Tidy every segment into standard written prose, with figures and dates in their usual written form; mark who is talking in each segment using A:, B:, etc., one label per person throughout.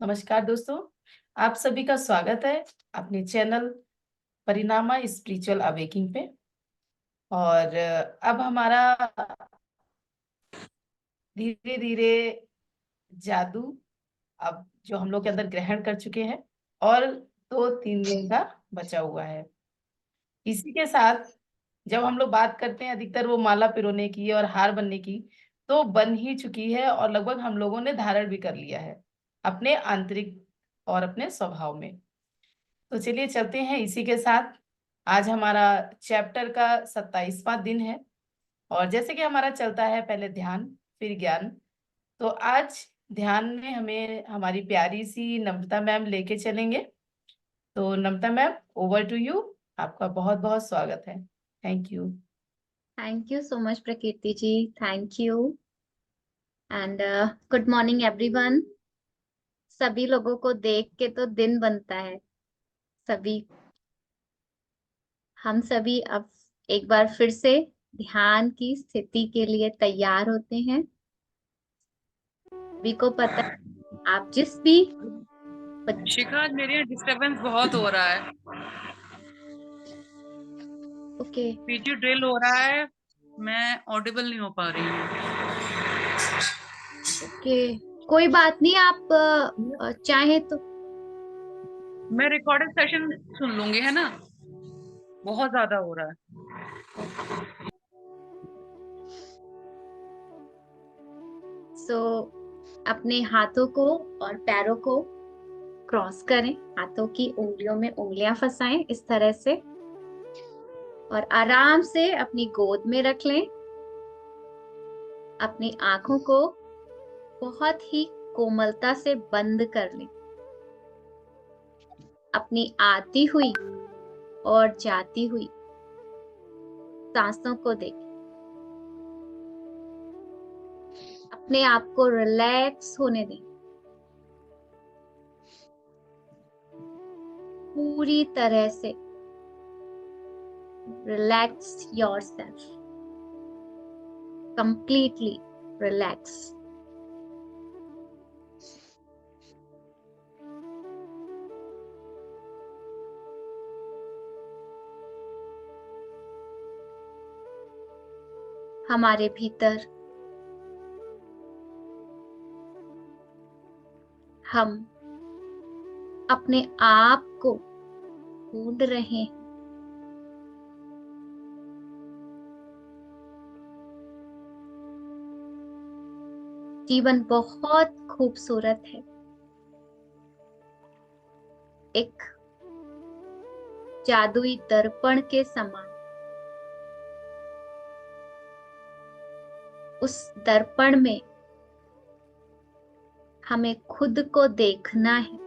A: नमस्कार दोस्तों, आप सभी का स्वागत है अपने चैनल परिणामा स्पिरिचुअल अवेकिंग पे। और अब हमारा धीरे धीरे जादू अब जो हम लोग के अंदर ग्रहण कर चुके हैं और 2-3 दिन का बचा हुआ है। इसी के साथ जब हम लोग बात करते हैं अधिकतर वो माला पिरोने की और हार बनने की, तो बन ही चुकी है और लगभग हम लोगों ने धारण भी कर लिया है अपने आंतरिक और अपने स्वभाव में। तो चलिए चलते हैं इसी के साथ। आज हमारा चैप्टर का 27वां दिन है और जैसे कि हमारा चलता है पहले ध्यान फिर ज्ञान। तो आज ध्यान में हमें हमारी प्यारी सी नम्रता मैम लेके चलेंगे। तो नम्रता मैम, ओवर टू यू। आपका बहुत बहुत स्वागत है। Thank you.
B: Thank you so much, Prakriti ji. Thank you. And good morning, everyone. सभी लोगों को देख के तो दिन बनता है। हम सभी अब एक बार फिर से ध्यान की स्थिति के लिए तैयार होते हैं। सभी को पता है, आप जिस भी
C: शिखा, आज मेरे यहाँ डिस्टरबेंस बहुत हो रहा है।
B: ओके
C: पीटी ड्रिल हो रहा है, मैं ऑडिबल नहीं हो पा रही हूँ।
B: ओके कोई बात नहीं, आप चाहें तो
C: मैं रिकॉर्डेड सेशन सुन लूंगी, है ना? बहुत ज्यादा हो रहा है।
B: अपने हाथों को और पैरों को क्रॉस करें, हाथों की उंगलियों में उंगलियां फंसाएं इस तरह से और आराम से अपनी गोद में रख लें। अपनी आंखों को बहुत ही कोमलता से बंद कर लें। अपनी आती हुई और जाती हुई सांसों को देखें। अपने आप को रिलैक्स होने दें, पूरी तरह से रिलैक्स योरसेल्फ, कंप्लीटली रिलैक्स। हमारे भीतर हम अपने आप को ढूंढ रहे हैं। जीवन बहुत खूबसूरत है। एक जादुई दर्पण के समान उस दर्पण में हमें खुद को देखना है,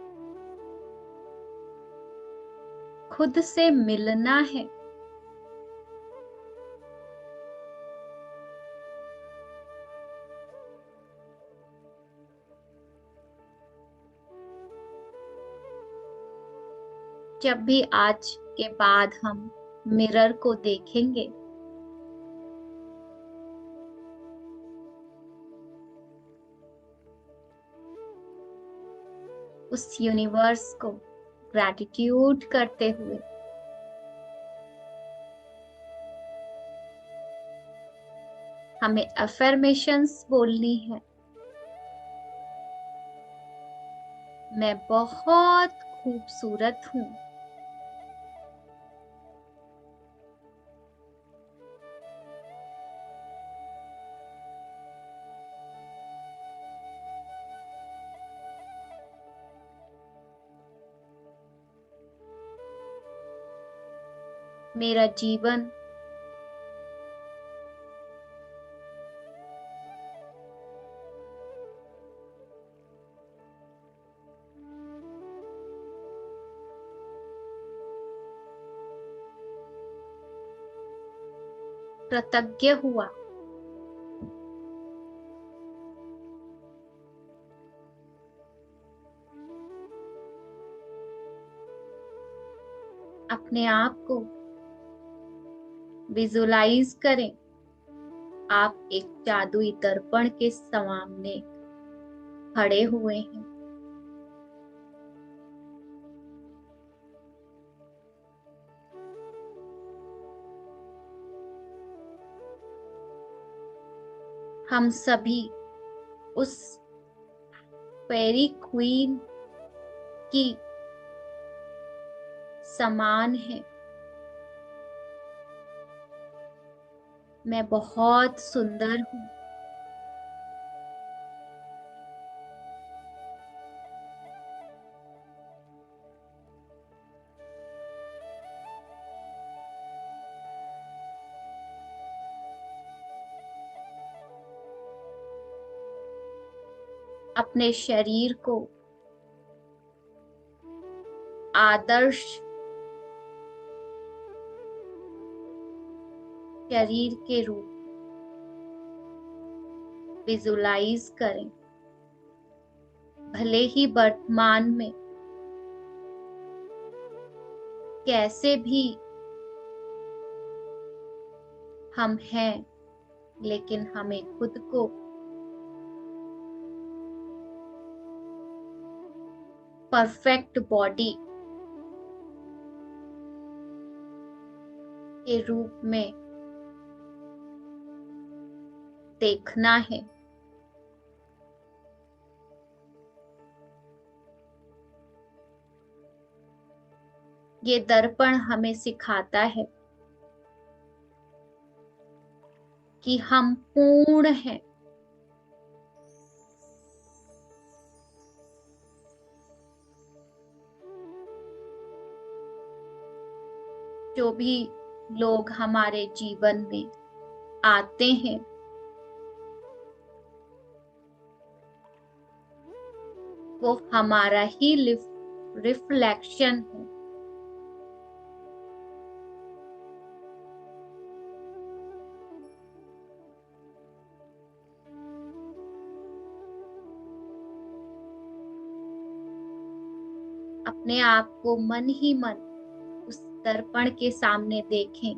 B: खुद से मिलना है। जब भी आज के बाद हम मिरर को देखेंगे, उस यूनिवर्स को ग्रैटिट्यूड करते हुए हमें अफर्मेशंस बोलनी है। मैं बहुत खूबसूरत हूँ। मेरा जीवन कृतज्ञ हुआ। अपने आप को विजुलाइज करें, आप एक जादुई दर्पण के सामने खड़े हुए हैं। हम सभी उस फेरी क्वीन की समान है। मैं बहुत सुंदर हूँ। अपने शरीर को आदर्श शरीर के रूप विजुलाइज करें। भले ही वर्तमान में कैसे भी हम हैं, लेकिन हमें खुद को परफेक्ट बॉडी के रूप में देखना है। ये दर्पण हमें सिखाता है कि हम पूर्ण हैं। जो भी लोग हमारे जीवन में आते हैं, वो हमारा ही रिफ्लेक्शन है। अपने आप को मन ही मन उस दर्पण के सामने देखें,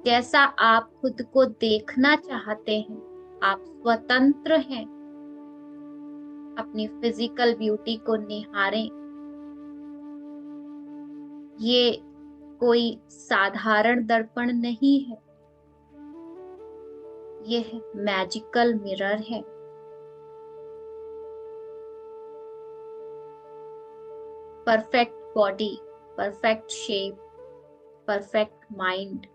B: जैसा आप खुद को देखना चाहते हैं। आप स्वतंत्र हैं। अपनी फिजिकल ब्यूटी को निहारें। ये कोई साधारण दर्पण नहीं है, यह मैजिकल मिरर है। Perfect body, perfect shape, perfect mind.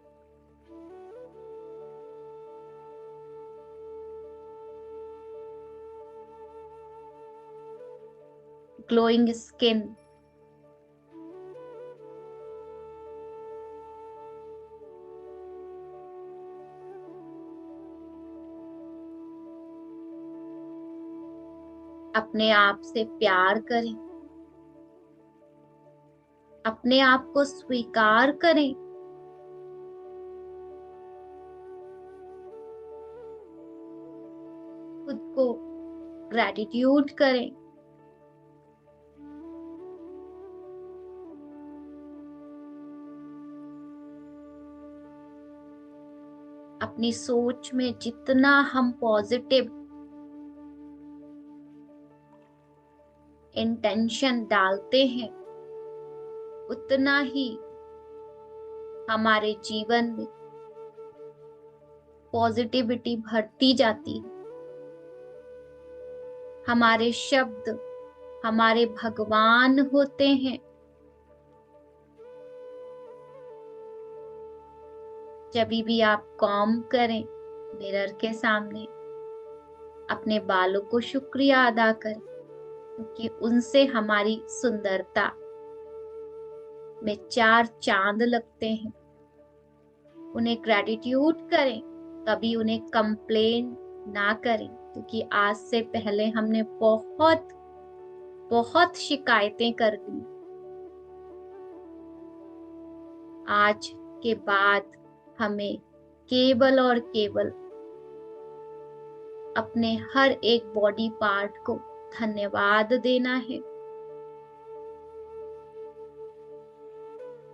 B: Glowing skin, अपने आप से प्यार करें। अपने आप को स्वीकार करें। खुद को ग्रैटिट्यूड करें। अपनी सोच में जितना हम पॉजिटिव इंटेंशन डालते हैं, उतना ही हमारे जीवन में पॉजिटिविटी बढ़ती जाती है। हमारे शब्द हमारे भगवान होते हैं। जब भी आप काम करें, मिरर के सामने अपने बालों को शुक्रिया अदा करें, क्योंकि उनसे हमारी सुंदरता में 4 चांद लगते हैं। उन्हें ग्रैटिट्यूड करें, कभी उन्हें कंप्लेन ना करें, क्योंकि आज से पहले हमने बहुत बहुत शिकायतें कर दी। आज के बाद हमें केवल और केवल अपने हर एक बॉडी पार्ट को धन्यवाद देना है,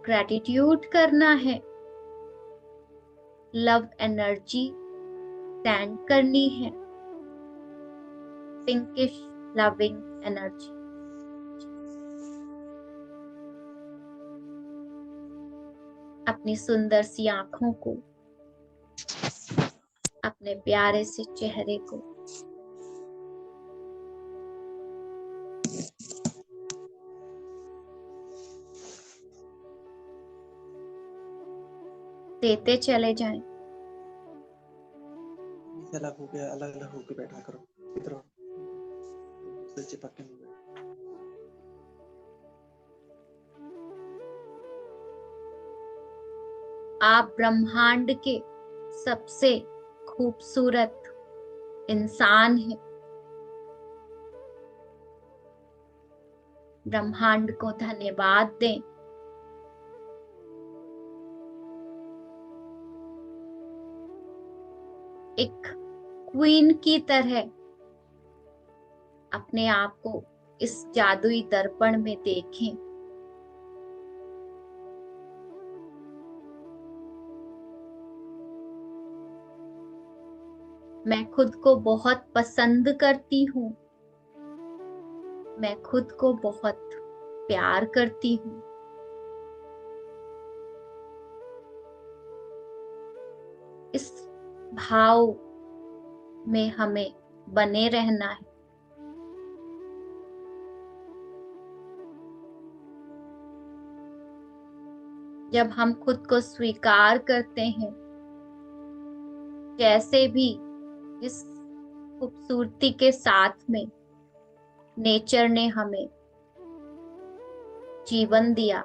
B: ग्रैटिट्यूड करना है, लव एनर्जी सेंड करनी है, पिंकिश लविंग एनर्जी। अपनी सुंदर सी आंखों को अपने प्यारे से चेहरे को देते चले जाएं।
D: अलग हो गया, अलग अलग होके बैठा करो, इधर आओ, से चिपक के नहीं बैठो।
B: आप ब्रह्मांड के सबसे खूबसूरत इंसान हैं। ब्रह्मांड को धन्यवाद दें। एक क्वीन की तरह अपने आप को इस जादुई दर्पण में देखें। मैं खुद को बहुत पसंद करती हूँ। मैं खुद को बहुत प्यार करती हूँ। इस भाव में हमें बने रहना है। जब हम खुद को स्वीकार करते हैं, जैसे भी इस खूबसूरती के साथ में नेचर ने हमें जीवन दिया,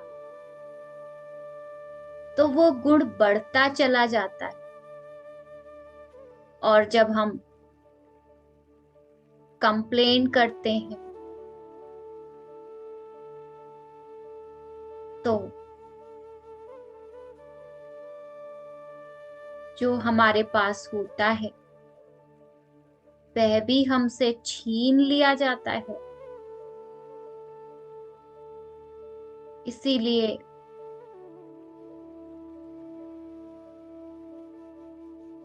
B: तो वो गुण बढ़ता चला जाता है। और जब हम कंप्लेन करते हैं तो जो हमारे पास होता है वह भी हमसे छीन लिया जाता है। इसीलिए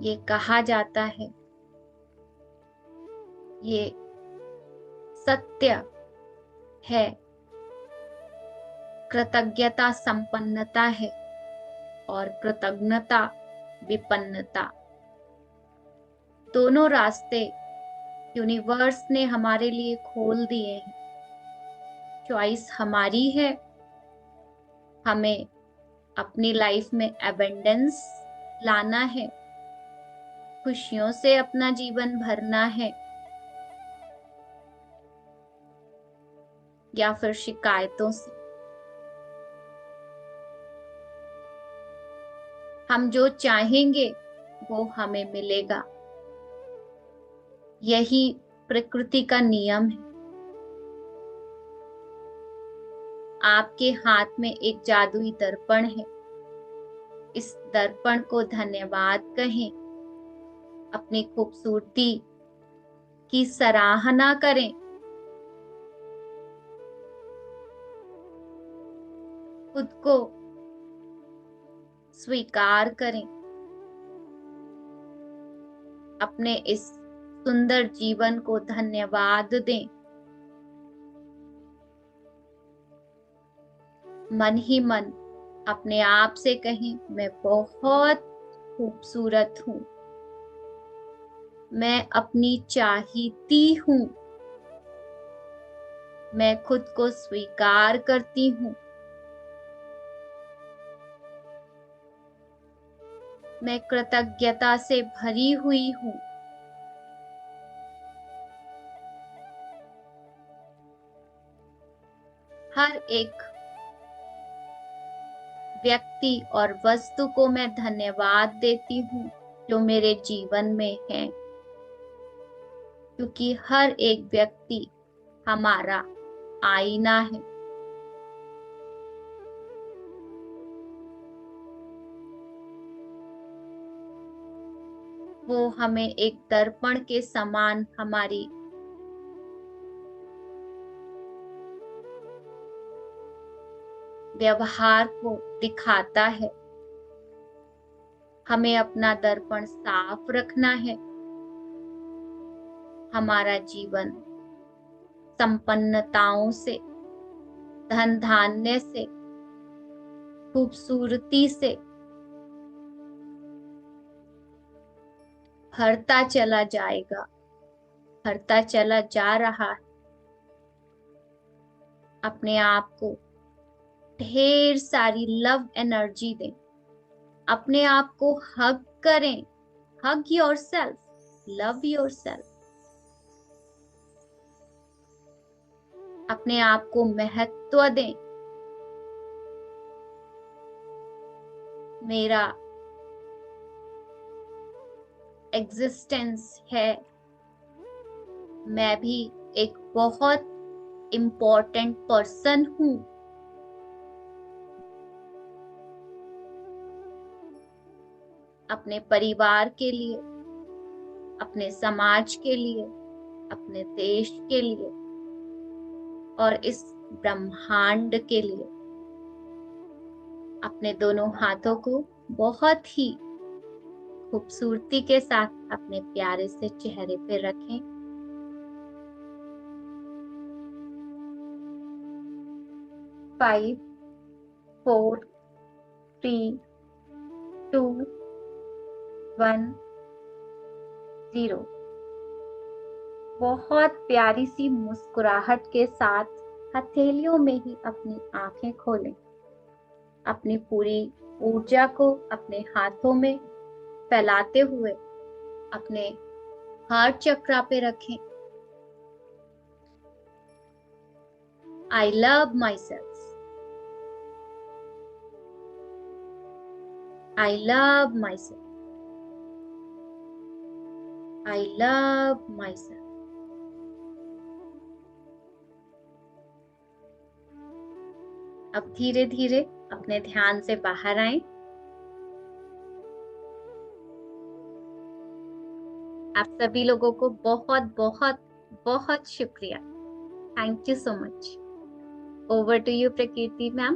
B: ये कहा जाता है, ये सत्य है, कृतज्ञता संपन्नता है और कृतज्ञता विपन्नता। दोनों रास्ते यूनिवर्स ने हमारे लिए खोल दिए हैं। चॉइस हमारी है। हमें अपनी लाइफ में एबंडेंस लाना है, खुशियों से अपना जीवन भरना है, या फिर शिकायतों से। हम जो चाहेंगे वो हमें मिलेगा। यही प्रकृति का नियम है। आपके हाथ में एक जादुई दर्पण है। इस दर्पण को धन्यवाद कहें। अपनी खूबसूरती की सराहना करें। खुद को स्वीकार करें। अपने इस सुंदर जीवन को धन्यवाद दें। मन ही मन अपने आप से कहें, मैं बहुत खूबसूरत हूँ। मैं अपनी चाहती हूँ। मैं खुद को स्वीकार करती हूँ। मैं कृतज्ञता से भरी हुई हूँ। हर एक व्यक्ति और वस्तु को मैं धन्यवाद देती हूँ जो मेरे जीवन में है, क्योंकि हर एक व्यक्ति हमारा आईना है। वो हमें एक दर्पण के समान हमारी व्यवहार को दिखाता है। हमें अपना दर्पण साफ रखना है। हमारा जीवन संपन्नताओं से, धन धान्य से, खूबसूरती से भरता चला जाएगा, भरता चला जा रहा है। अपने आप को ढेर सारी लव एनर्जी दें, अपने आप को हग करें, हग योरसेल्फ, लव योरसेल्फ। अपने आप को महत्व दें। मेरा एग्जिस्टेंस है, मैं भी एक बहुत इम्पोर्टेंट पर्सन हूं। अपने परिवार के लिए, अपने समाज के लिए, अपने देश के लिए और इस ब्रह्मांड के लिए। अपने दोनों हाथों को बहुत ही खूबसूरती के साथ अपने प्यारे से चेहरे पे रखें। फाइव, 4, 3, 2, 1, 0। बहुत प्यारी सी मुस्कुराहट के साथ हथेलियों में ही अपनी आंखें खोलें। अपनी पूरी ऊर्जा को अपने हाथों में फैलाते हुए अपने हार्ट चक्रा पे रखें। I love myself. I love myself. I love myself. अब धीरे धीरे अपने ध्यान से बाहर आएं। आप सभी लोगों को बहुत बहुत बहुत शुक्रिया। Thank you so much. Over to you Prakriti ma'am.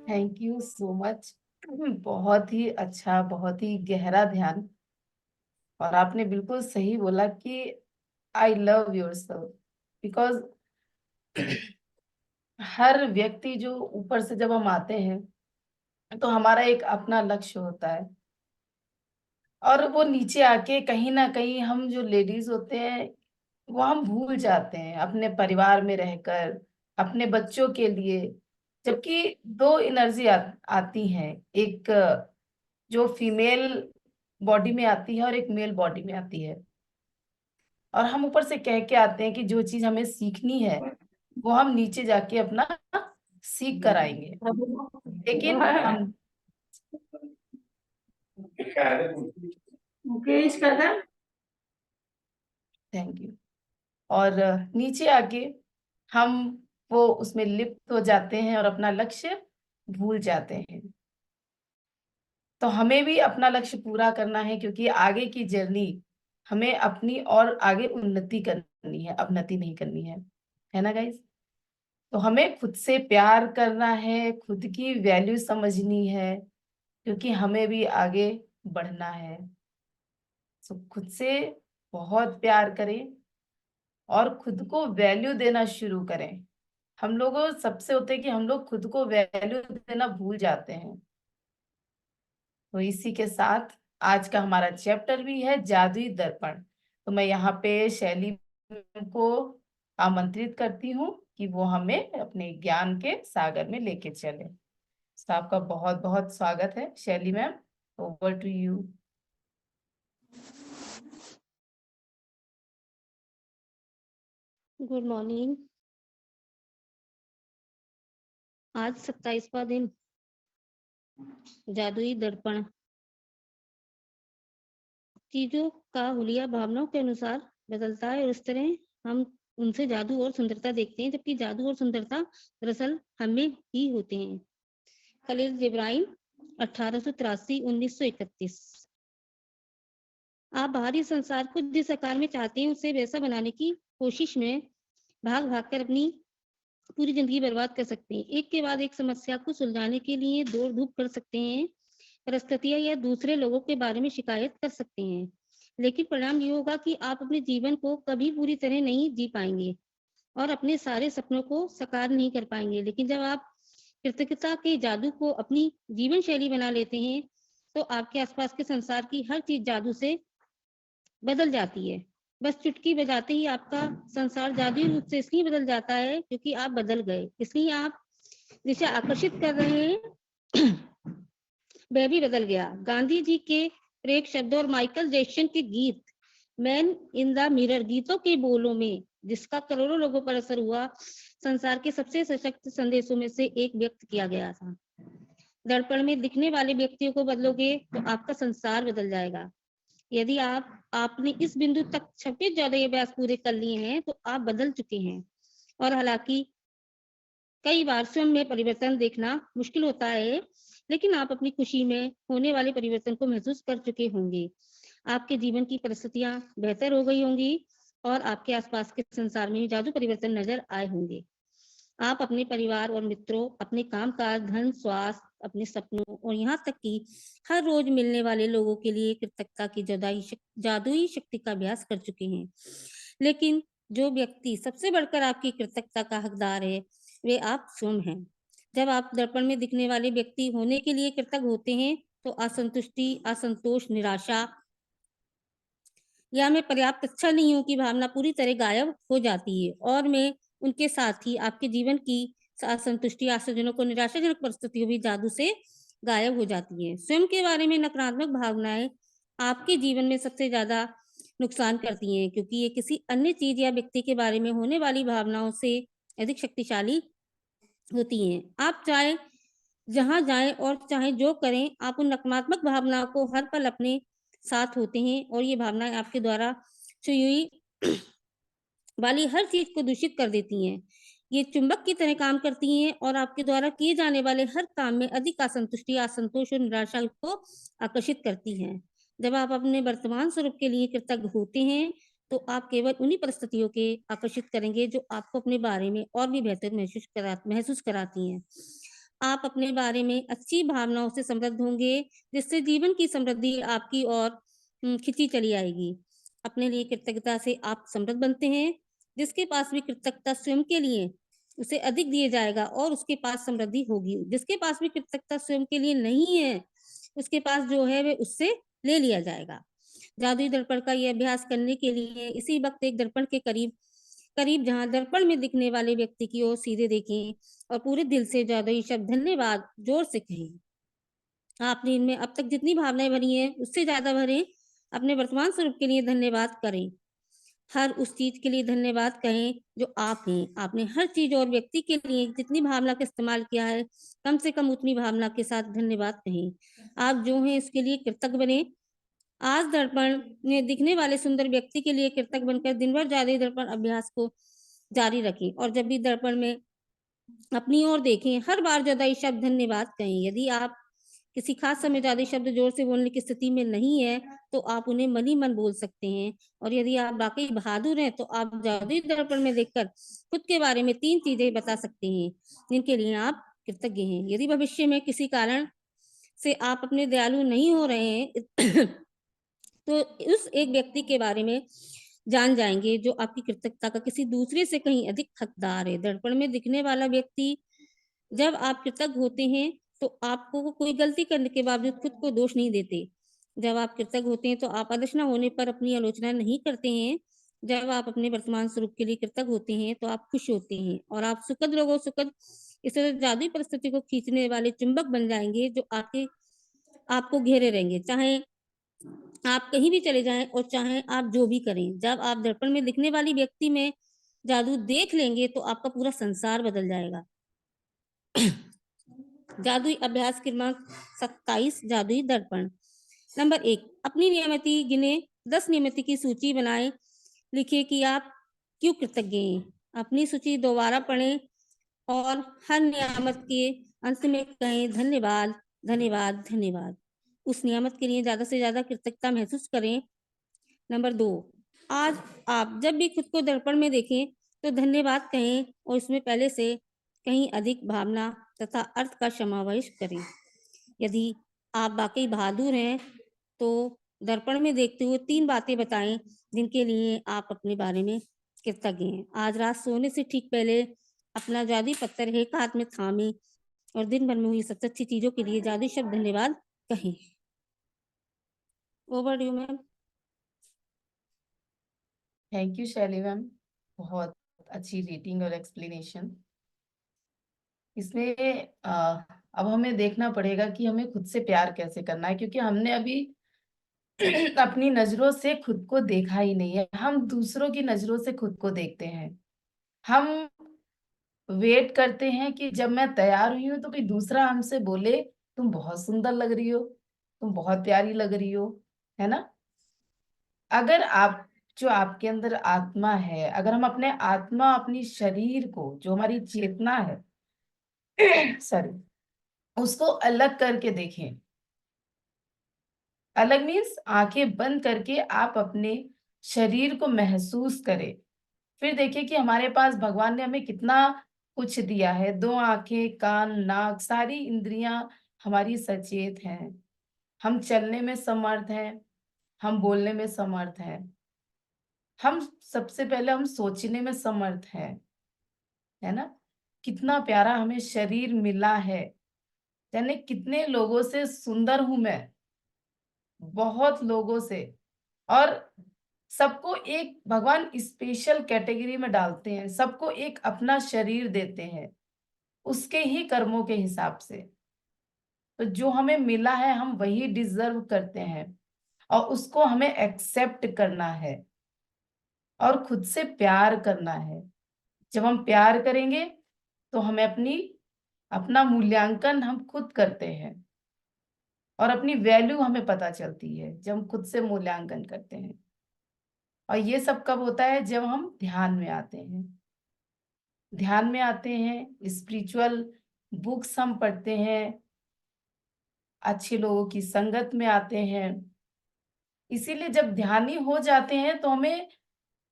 A: Thank you so much. बहुत ही अच्छा, बहुत ही गहरा ध्यान। और आपने बिल्कुल सही बोला कि आई लव योरसेल्फ, बिकॉज हर व्यक्ति जो ऊपर से जब हम आते हैं तो हमारा एक अपना लक्ष्य होता है, और वो नीचे आके कहीं ना कहीं हम जो लेडीज होते हैं वो हम भूल जाते हैं अपने परिवार में रहकर, अपने बच्चों के लिए। जबकि दो एनर्जी आती हैं, एक जो फीमेल बॉडी में आती है और एक मेल बॉडी में आती है। और हम ऊपर से कह के आते हैं कि जो चीज हमें सीखनी है वो हम नीचे जाके अपना सीख कर आएंगे, लेकिन हम मुकेश कदम, थैंक यू। और नीचे आके हम वो उसमें लिप्त हो जाते हैं और अपना लक्ष्य भूल जाते हैं। तो हमें भी अपना लक्ष्य पूरा करना है, क्योंकि आगे की जर्नी हमें अपनी और आगे उन्नति करनी है, अवनति नहीं करनी है ना गाइस। तो हमें खुद से प्यार करना है, खुद की वैल्यू समझनी है, क्योंकि हमें भी आगे बढ़ना है। तो खुद से बहुत प्यार करें और खुद को वैल्यू देना शुरू करें। हम लोगों सबसे होते हैं कि हम लोग खुद को वैल्यू देना भूल जाते हैं। तो इसी के साथ आज का हमारा चैप्टर भी है जादुई दर्पण। तो मैं यहाँ पे शैली को आमंत्रित करती हूँ कि वो हमें अपने ज्ञान के सागर में लेके चले। तो आपका बहुत बहुत स्वागत है Shaili ma'am, over to you.
E: Good morning. आज 27वां दिन जादुई दर्पण। चीजों का हुलिया भावनाओं के अनुसार बदलता है और इस तरह हम उनसे जादू और सुंदरता देखते हैं, जबकि जादू और सुंदरता दरअसल हमें ही होते हैं। खलील जिब्राइन 1883-1931। आप बाहरी संसार को जिस आकार में चाहते हैं उसे वैसा बनाने की कोशिश में भाग भाग कर अपनी पूरी जिंदगी बर्बाद कर सकते हैं। एक के बाद एक समस्या को सुलझाने के लिए दौड़ धूप कर सकते हैं, परिस्थितियां या दूसरे लोगों के बारे में शिकायत कर सकते हैं, लेकिन परिणाम ये होगा कि आप अपने जीवन को कभी पूरी तरह नहीं जी पाएंगे और अपने सारे सपनों को साकार नहीं कर पाएंगे। लेकिन जब आप कृतज्ञता के जादू को अपनी जीवन शैली बना लेते हैं तो आपके आसपास के संसार की हर चीज जादू से बदल जाती है। बस चुटकी बजाते ही आपका संसार जादुई रूप से इसलिए बदल जाता है क्योंकि आप बदल गए, इसलिए आप जिसे आकर्षित कर रहे हैं वह भी बदल गया। गांधी जी के प्रेरक शब्दों और माइकल जैक्सन के गीत मैन इन द मिरर गीतों के बोलों में, जिसका करोड़ों लोगों पर असर हुआ, संसार के सबसे सशक्त संदेशों में से एक व्यक्त किया गया था। दर्पण में दिखने वाले व्यक्तियों को बदलोगे तो आपका संसार बदल जाएगा। यदि आपने इस बिंदु तक 26 ज्यादा अभ्यास पूरे कर लिए हैं तो आप बदल चुके हैं। और हालांकि कई बार स्वयं में परिवर्तन देखना मुश्किल होता है, लेकिन आप अपनी खुशी में होने वाले परिवर्तन को महसूस कर चुके होंगे। आपके जीवन की परिस्थितियां बेहतर हो गई होंगी और आपके आसपास के संसार में जादू परिवर्तन नजर आए होंगे। आप अपने परिवार और मित्रों, अपने कामकाज, धन, स्वास्थ्य, अपने सपनों और यहाँ तक कि हर रोज मिलने वाले लोगों के लिए कृतज्ञता की जादुई शक्ति का अभ्यास कर चुके हैं। लेकिन जो व्यक्ति सबसे बढ़कर आपकी कृतज्ञता का हकदार है वे आप स्वयं हैं। जब आप दर्पण में दिखने वाले व्यक्ति होने के लिए कृतज्ञ होते हैं तो असंतुष्टि, असंतोष, निराशा या मैं पर्याप्त अच्छा नहीं हूं की भावना पूरी तरह गायब हो जाती है और मैं उनके साथ ही आपके जीवन की असंतुष्टि, आशाजनक और निराशाजनक परिस्थितियों भी जादू से गायब हो जाती है। स्वयं के बारे में नकारात्मक भावनाएं आपके जीवन में सबसे ज्यादा नुकसान करती हैं क्योंकि ये किसी अन्य चीज या व्यक्ति के बारे में होने वाली भावनाओं से अधिक शक्तिशाली होती हैं। आप चाहे जहां जाएं और चाहे जो करें, आप उन नकारात्मक भावनाओं को हर पल अपने साथ होते हैं और ये भावनाएं आपके द्वारा छुई हुई वाली हर चीज को दूषित कर देती हैं। ये चुंबक की तरह काम करती हैं और आपके द्वारा किए जाने वाले हर काम में अधिक असंतुष्टि, असंतोष और निराशा को आकर्षित करती हैं। जब आप अपने वर्तमान स्वरूप के लिए कृतज्ञ होते हैं तो आप केवल उन्हीं परिस्थितियों के आकर्षित करेंगे जो आपको अपने बारे में और भी बेहतर महसूस कराती हैं। आप अपने बारे में अच्छी भावनाओं से समृद्ध होंगे जिससे जीवन की समृद्धि आपकी ओर खिंची चली आएगी। अपने लिए कृतज्ञता से आप समृद्ध बनते हैं। जिसके पास भी कृतज्ञता स्वयं के लिए उसे अधिक दिए जाएगा और उसके पास समृद्धि होगी। जिसके पास भी कृतज्ञता स्वयं के लिए नहीं है उसके पास जो है वह उससे ले लिया जाएगा। जादुई दर्पण का यह अभ्यास करने के लिए इसी वक्त एक दर्पण के करीब जहां दर्पण में दिखने वाले व्यक्ति की ओर सीधे देखें और पूरे दिल से जादुई शब्द धन्यवाद जोर से कहें। आपने इनमें अब तक जितनी भावनाएं भरी हैं उससे ज्यादा भरें। अपने वर्तमान स्वरूप के लिए धन्यवाद करें। हर उस चीज के लिए धन्यवाद कहें जो आप हैं। आपने हर चीज और व्यक्ति के लिए जितनी भावना का इस्तेमाल किया है कम से कम उतनी भावना के साथ धन्यवाद कहें। आप जो हैं उसके लिए कृतज्ञ बने। आज दर्पण में दिखने वाले सुंदर व्यक्ति के लिए कृतज्ञ बनकर दिन भर जादुई दर्पण अभ्यास को जारी रखें और जब भी दर्पण में अपनी ओर देखें हर बार जादुई शब्द धन्यवाद कहें। यदि आप किसी खास समय जादुई शब्द जोर से बोलने की स्थिति में नहीं है तो आप उन्हें मन ही मन बोल सकते हैं। और यदि आप वाकई बहादुर हैं तो आप जादुई दर्पण में देखकर खुद के बारे में 3 चीजें बता सकते हैं जिनके लिए आप कृतज्ञ हैं। यदि भविष्य में किसी कारण से आप अपने दयालु नहीं हो रहे हैं तो उस एक व्यक्ति के बारे में जान जाएंगे जो आपकी कृतज्ञता का किसी दूसरे से कहीं अधिक हकदार है। दर्पण में दिखने वाला व्यक्ति जब आप कृतज्ञ होते हैं तो आपको कोई गलती करने के बावजूद खुद को दोष नहीं देते। जब आप कृतज्ञ होते हैं तो आप आदर्श न होने पर अपनी आलोचना नहीं करते हैं। जब आप अपने वर्तमान स्वरूप के लिए कृतज्ञ होते हैं तो आप खुश होते हैं और आप सुखद लोगों सुखद इस तरह जादुई परिस्थिति को खींचने वाले चुंबक बन जाएंगे जो आपको घेरे रहेंगे, चाहे आप कहीं भी चले जाएं और चाहे आप जो भी करें। जब आप दर्पण में दिखने वाली व्यक्ति में जादू देख लेंगे तो आपका पूरा संसार बदल जाएगा। जादुई अभ्यास क्रमांक 27 जादुई दर्पण। नंबर 1, अपनी नियमिति गिने। 10 नियमिति की सूची बनाएं। लिखिए कि आप क्यों कृतज्ञ हैं। अपनी सूची दोबारा पढ़ें और हर नियामत के अंत में कहें धन्यवाद धन्यवाद धन्यवाद। उस नियामत के लिए ज्यादा से ज्यादा कृतज्ञता महसूस करें। नंबर 2, आज आप जब भी खुद को दर्पण में देखें तो धन्यवाद कहें और इसमें पहले से कहीं अधिक भावना तथा अर्थ का समावेश करें। यदि आप वाकई बहादुर हैं तो दर्पण में देखते हुए 3 बातें बताएं जिनके लिए आप अपने बारे में कृतज्ञ हैं। आज रात सोने से ठीक पहले अपना जादुई पत्थर एक हाथ में थामें और दिन भर में हुई सबसे अच्छी चीजों के लिए जादुई शब्द धन्यवाद कहें। Over you ma'am.
A: Thank you शैली मैम, बहुत अच्छी रीडिंग और एक्सप्लेनेशन। इसमें अब हमें देखना पड़ेगा कि हमें खुद से प्यार कैसे करना है, क्योंकि हमने अभी अपनी नजरों से खुद को देखा ही नहीं है। हम दूसरों की नजरों से खुद को देखते हैं। हम वेट करते हैं कि जब मैं तैयार हुई हूं तो कोई दूसरा हमसे बोले तुम बहुत सुंदर लग रही हो, तुम बहुत प्यारी लग रही हो, है ना। अगर आप जो आपके अंदर आत्मा है, अगर हम अपने आत्मा, अपनी शरीर को, जो हमारी चेतना है सॉरी, उसको अलग करके देखें। अलग मीन्स आंखें बंद करके आप अपने शरीर को महसूस करें। फिर देखिए कि हमारे पास भगवान ने हमें कितना कुछ दिया है। 2 आंखें, कान, नाक, सारी इंद्रियां हमारी सचेत हैं। हम चलने में समर्थ हैं, हम बोलने में समर्थ हैं, हम सबसे पहले हम सोचने में समर्थ हैं, है ना। कितना प्यारा हमें शरीर मिला है। यानी कितने लोगों से सुंदर हूं मैं, बहुत लोगों से। और सबको एक भगवान स्पेशल कैटेगरी में डालते हैं, सबको एक अपना शरीर देते हैं उसके ही कर्मों के हिसाब से। तो जो हमें मिला है हम वही डिजर्व करते हैं, और उसको हमें एक्सेप्ट करना है और खुद से प्यार करना है। जब हम प्यार करेंगे तो हमें अपना मूल्यांकन हम खुद करते हैं, और अपनी वैल्यू हमें पता चलती है जब हम खुद से मूल्यांकन करते हैं। और ये सब कब होता है? जब हम ध्यान में आते हैं। ध्यान में आते हैं, स्पिरिचुअल बुक्स हम पढ़ते हैं, अच्छे लोगों की संगत में आते हैं। इसीलिए जब ध्यानी हो जाते हैं तो हमें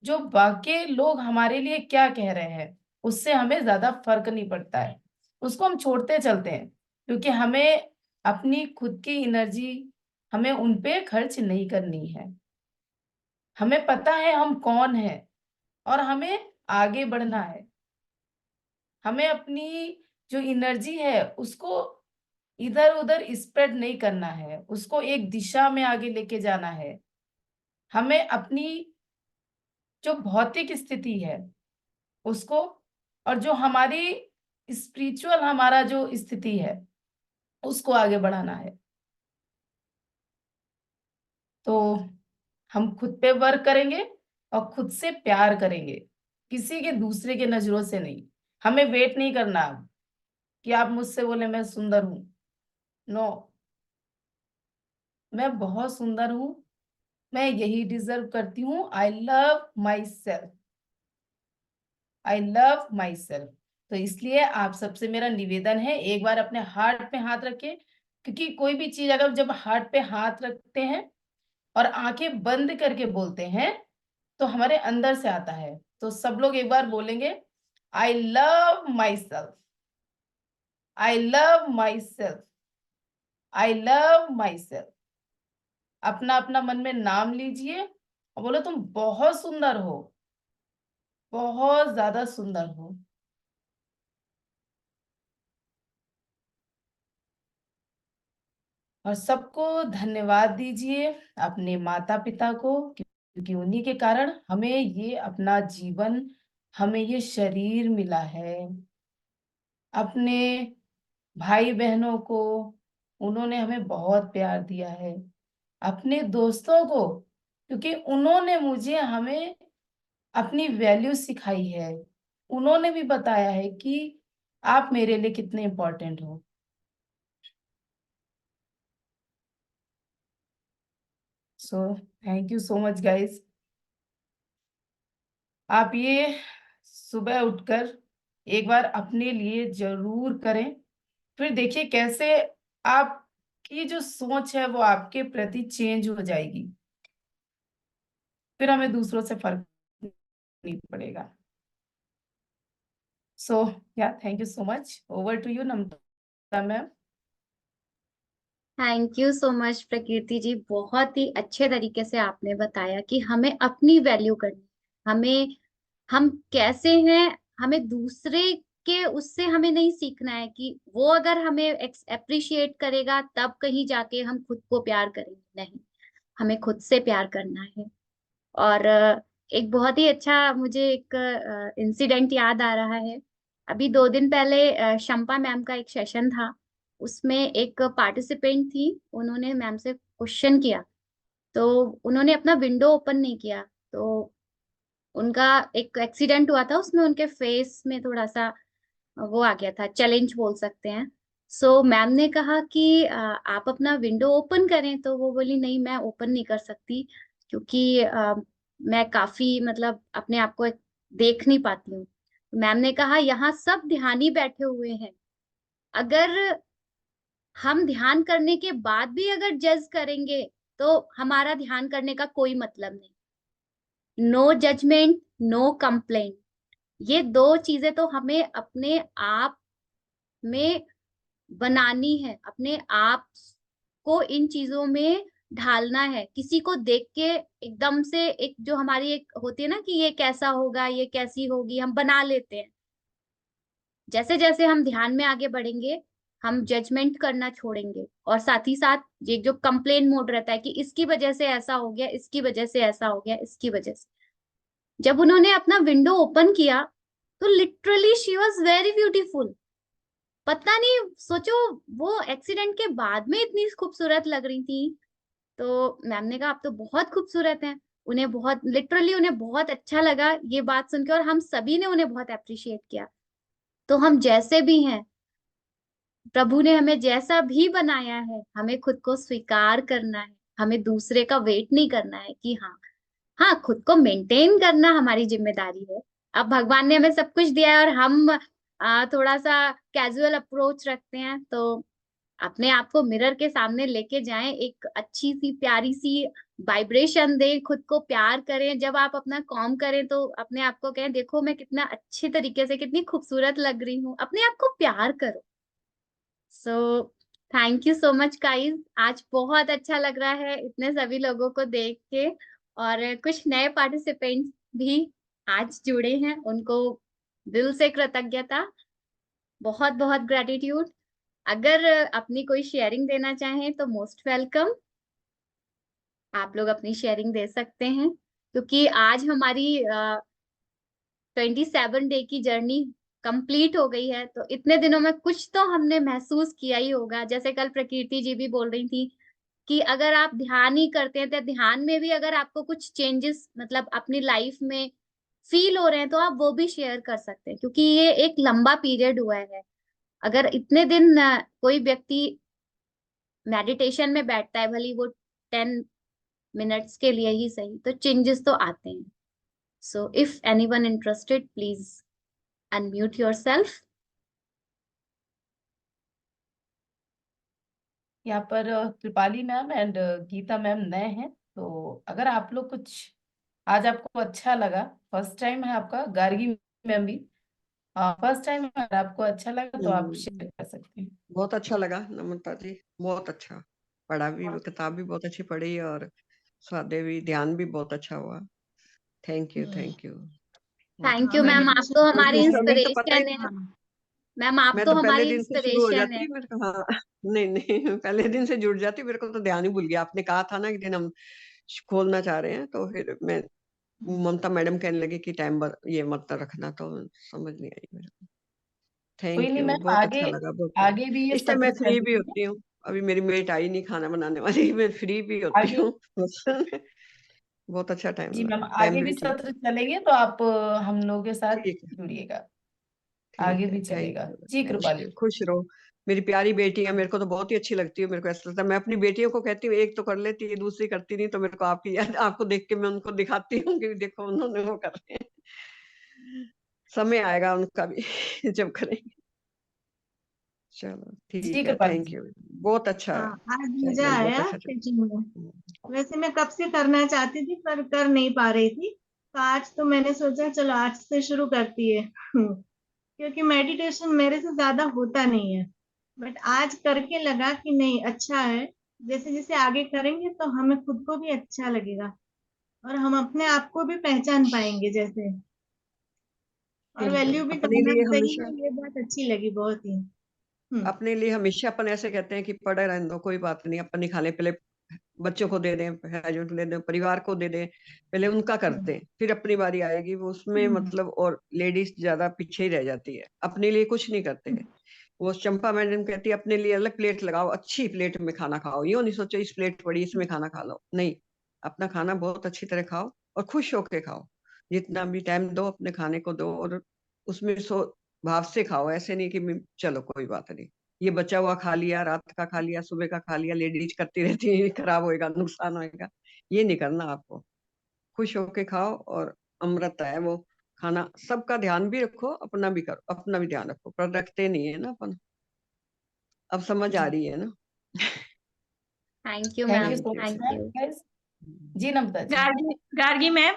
A: जो बाकी लोग हमारे लिए क्या कह रहे हैं उससे हमें ज्यादा फर्क नहीं पड़ता है, उसको हम छोड़ते चलते हैं, क्योंकि हमें अपनी खुद की एनर्जी हमें उनपे खर्च नहीं करनी है। हमें पता है हम कौन है और हमें आगे बढ़ना है। हमें अपनी जो एनर्जी है उसको इधर उधर स्प्रेड नहीं करना है, उसको एक दिशा में आगे लेके जाना है। हमें अपनी जो भौतिक स्थिति है उसको, और जो हमारी स्पिरिचुअल हमारा जो स्थिति है उसको आगे बढ़ाना है। तो हम खुद पे वर्क करेंगे और खुद से प्यार करेंगे, किसी के दूसरे के नजरों से नहीं। हमें वेट नहीं करना अब कि आप मुझसे बोले मैं सुंदर हूं। नो, मैं बहुत सुंदर हूं, मैं यही डिजर्व करती हूँ। I love my self, I love my self. तो इसलिए आप सबसे मेरा निवेदन है, एक बार अपने हार्ट पे हाथ रखें, क्योंकि कोई भी चीज अगर जब हार्ट पे हाथ रखते हैं और आंखें बंद करके बोलते हैं तो हमारे अंदर से आता है। तो सब लोग एक बार बोलेंगे, I love my self, I love my self, I love my self. अपना अपना मन में नाम लीजिए और बोलो तुम बहुत सुंदर हो, बहुत ज्यादा सुंदर हो। और सबको धन्यवाद दीजिए, अपने माता पिता को, क्योंकि उन्हीं के कारण हमें ये अपना जीवन, हमें ये शरीर मिला है। अपने भाई बहनों को, उन्होंने हमें बहुत प्यार दिया है। अपने दोस्तों को, क्योंकि उन्होंने मुझे हमें अपनी वैल्यू सिखाई है। उन्होंने भी बताया है कि आप मेरे लिए कितने इंपॉर्टेंट हो। So thank you so much guys. आप ये सुबह उठकर एक बार अपने लिए जरूर करें, फिर देखिए कैसे आपकी जो सोच है वो आपके प्रति चेंज हो जाएगी। फिर हमें दूसरों से फर्क नहीं पड़ेगा। So yeah thank you so much. Over to you Namrata ma'am.
B: Thank you so much Prakriti ji, बहुत ही अच्छे तरीके से आपने बताया कि हमें अपनी वैल्यू करनी है। हमें हम कैसे हैं, हमें दूसरे के उससे हमें नहीं सीखना है कि वो अगर हमें अप्रिशिएट करेगा तब कहीं जाके हम खुद को प्यार करेंगे। नहीं, हमें खुद से प्यार करना है। और एक बहुत ही अच्छा मुझे एक इंसिडेंट याद आ रहा है। अभी 2 दिन पहले शंपा मैम का एक सेशन था, उसमें एक पार्टिसिपेंट थी, उन्होंने मैम से क्वेश्चन किया, तो उन्होंने अपना विंडो ओपन नहीं किया, तो उनका एक एक्सीडेंट हुआ था, उसमें उनके फेस में थोड़ा सा वो आ गया था, चैलेंज बोल सकते हैं। सो मैम ने कहा कि आप अपना विंडो ओपन करें, तो वो बोली नहीं, मैं ओपन नहीं कर सकती, क्योंकि मैं काफी मतलब अपने आप को देख नहीं पाती हूँ। मैम ने कहा यहाँ सब ध्यानी बैठे हुए हैं, अगर हम ध्यान करने के बाद भी अगर जज करेंगे तो हमारा ध्यान करने का कोई मतलब नहीं। नो जजमेंट, नो कंप्लेंट, ये 2 चीजें तो हमें अपने आप में बनानी है, अपने आप को इन चीजों में ढालना है। किसी को देख के एकदम से एक जो हमारी एक होती है ना कि ये कैसा होगा, ये कैसी होगी, हम बना लेते हैं। जैसे जैसे हम ध्यान में आगे बढ़ेंगे, हम जजमेंट करना छोड़ेंगे, और साथ ही साथ ये जो कंप्लेन मोड रहता है कि इसकी वजह से ऐसा हो गया, इसकी वजह से ऐसा हो गया, इसकी वजह से। जब उन्होंने अपना विंडो ओपन किया तो literally she was very beautiful. पता नहीं, सोचो, वो एक्सीडेंट के बाद में इतनी खूबसूरत लग रही थी। तो मैम ने कहा आप तो बहुत खूबसूरत हैं। उन्हें बहुत लिटरली उन्हें बहुत अच्छा लगा ये बात सुन के, और हम सभी ने उन्हें बहुत अप्रिशिएट किया। तो हम जैसे भी हैं, प्रभु ने हमें जैसा भी बनाया है, हमें खुद को स्वीकार करना है, हमें दूसरे का वेट नहीं करना है कि हाँ, हाँ खुद को मेंटेन करना हमारी जिम्मेदारी है। अब भगवान ने हमें सब कुछ दिया है और हम थोड़ा सा कैजुअल अप्रोच रखते हैं, तो अपने आप को मिरर के सामने लेके जाएं, एक अच्छी सी प्यारी सी वाइब्रेशन दें, खुद को प्यार करें। जब आप अपना कॉम करें तो अपने आप को कहें देखो मैं कितना अच्छे तरीके से, कितनी खूबसूरत लग रही हूँ, अपने आप को प्यार करो। So thank you so much guys, आज बहुत अच्छा लग रहा है इतने सभी लोगों को देख के, और कुछ नए पार्टिसिपेंट्स भी आज जुड़े हैं, उनको दिल से कृतज्ञता, बहुत बहुत ग्रेटिट्यूड। अगर अपनी कोई शेयरिंग देना चाहें तो मोस्ट वेलकम, आप लोग अपनी शेयरिंग दे सकते हैं, क्योंकि आज हमारी 27 डे की जर्नी कंप्लीट हो गई है। तो इतने दिनों में कुछ तो हमने महसूस किया ही होगा। जैसे कल प्रकृति जी भी बोल रही थी कि अगर आप ध्यान ही करते हैं तो ध्यान में भी अगर आपको कुछ चेंजेस मतलब अपनी लाइफ में फील हो रहे हैं तो आप वो भी शेयर कर सकते हैं, क्योंकि ये एक लंबा पीरियड हुआ है। अगर इतने दिन कोई व्यक्ति मेडिटेशन में बैठता है, भली वो 10 मिनट्स के लिए ही सही, तो चेंजेस तो आते हैं। So if anyone interested, please unmute yourself.
A: यहाँ पर Kripali ma'am and Geeta ma'am नए हैं, तो अगर आप लोग कुछ आज आपको अच्छा लगा, फर्स्ट टाइम है आपका, गार्गी मैम भी फर्स्ट टाइम, अगर आपको अच्छा लगा तो आप शेयर कर सकते हैं।
F: बहुत अच्छा लगा नम्रता जी, बहुत अच्छा पढ़ा भी, किताब भी बहुत अच्छी पढ़ी, और स्वाध्याय भी, ध्यान भी बहुत अच्छा हुआ। Thank you, thank you.
B: Thank you ma'am, आप तो हमारी
F: तो पता ही
B: इंस्पिरेशन है। मैम आप
F: मैं
B: तो
F: तो पहले
B: हमारी
F: दिन से शुरू हो
B: इंस्पिरेशन है।
F: जाती मेरे को। हाँ नहीं नहीं, पहले दिन से जुड़ जाती, मेरे को तो ध्यान ही भूल गया। आपने कहा था ना एक दिन हम खोलना चाह रहे हैं, तो फिर मैं ममता मैडम कहने लगी कि टाइम ये मत रखना, तो समझ नहीं आई मेरे को।
A: कोई
F: थैंक
A: नहीं
F: यू,
A: मैम,
F: बहुत
A: आगे
F: अच्छा लगा, बहुत
A: आगे भी ये
F: इस टाइम मैं
A: सत्र
F: फ्री भी
A: चलेंगे।
F: होती हूँ। अभी मेरी मेट आई नहीं खाना बनाने वाली, मैं फ्री भी होती
A: आगे
F: हूँ। बहुत अच्छा टाइम
A: जी मैम,
F: टाइम
A: आगे
F: भी
A: भी
F: ठीक
A: सत्र चलेंगे तो आप हम लोगों के साथ
F: ठीक है,
A: जुड़िएगा,
F: ठीक
A: आगे
F: है।
A: भी
F: थैंक
A: चलेगा।
F: You,
A: ji
F: thank
A: Kripali.
F: You, खुश रहो। मेरी प्यारी बेटी है, मेरे को तो बहुत ही अच्छी लगती है। मेरे को ऐसा लगता है मैं अपनी बेटियों को कहती हूँ एक तो कर लेती है, दूसरी करती नहीं, तो मेरे को आपकी याद, आपको देख के मैं उनको दिखाती हूँ कि देखो उन्होंने वो कर रहे हैं। समय आएगा उनका भी जब करेंगे। चलो
A: जी
F: ठीक है,
A: कृपाली
F: थैंक
A: जी।
F: यू, बहुत अच्छा है।
G: हाँ, आज मजा
F: चलिए, बहुत
G: आया
F: अच्छा
G: टीचिंग में।
F: चला।
G: वैसे मैं कब से करना चाहती थी पर कर नहीं पा रही थी, तो आज तो मैंने सोचा चलो आज से शुरू करती है। क्योंकि मेडिटेशन मेरे से ज्यादा होता नहीं है, बट आज करके लगा कि नहीं अच्छा है। जैसे जैसे आगे करेंगे तो हमें खुद को भी अच्छा लगेगा और हम अपने आप को भी पहचान पाएंगे जैसे, और
A: बिल्कुल।
G: वैल्यू भी
F: अपने
G: करना
F: लिए
G: सही
F: हमेशा
G: है। ये बात अच्छी लगी बहुत ही। हम्म।
F: अपने लिए हमेशा अपन ऐसे कहते हैं कि पढ़े रहने दो, कोई बात नहीं, अपन ही खा ले, पहले बच्चों को दे दें, हस्बैंड को दे दें, परिवार को दे दें, पहले उनका करते हैं, फिर अपनी बारी आएगी। वो उसमें मतलब और लेडीज ज्यादा पीछे ही रह जाती है, अपने लिए कुछ नहीं करते हैं। वो चंपा मैडम कहती है अपने लिए अलग प्लेट लगाओ, अच्छी प्लेट में खाना खाओ, यूं नहीं सोचो इस प्लेट पड़ी इसमें खाना खा लो, नहीं, अपना खाना बहुत अच्छी तरह खाओ और खुश होके खाओ। जितना भी टाइम दो अपने खाने को दो, और उसमें भाव से खाओ, ऐसे नहीं कि चलो कोई बात नहीं, ये बचा हुआ खा लिया, रात का खा लिया, सुबह का खा लिया, लेडीज करती रहती है, खराब होएगा, नुकसान होएगा, ये नहीं करना आपको। खुश होके खाओ, और अमृत है वो खाना। सबका ध्यान भी रखो, अपना भी करो, अपना भी ध्यान रखो, पर रखते नहीं है ना अपन। अब समझ आ
A: जी
F: रही है ना?
B: Thank you
A: thank
B: ma'am,
A: you so much
B: thank
A: ma'am.
B: You.
A: Guys ji Namrata ji.
H: Gargi ma'am,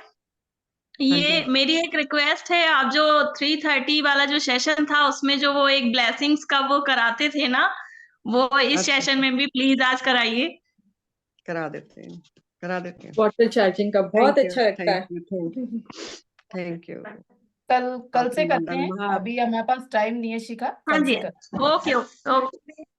F: हाँ
H: ये
F: जी।
H: मेरी एक रिक्वेस्ट है, आप जो 3:30 वाला जो सेशन था उसमें जो वो एक ब्लेसिंग्स का वो कराते थे ना, वो इस
F: अच्छा,
H: सेशन में भी प्लीज आज कराइए।
F: करा देते हैं, करा देते हैं।
I: वाटर चार्जिंग का बहुत
F: थैंक यू,
I: अच्छा लगता है।
F: Thank you, thank you, thank you.
A: कल से
F: आपने
A: करते
F: वरदान
A: हैं, अभी हमारे पास टाइम नहीं है शिखा,
H: हाँ
A: कल
H: जी,
A: से करते हैं।
H: Okay okay.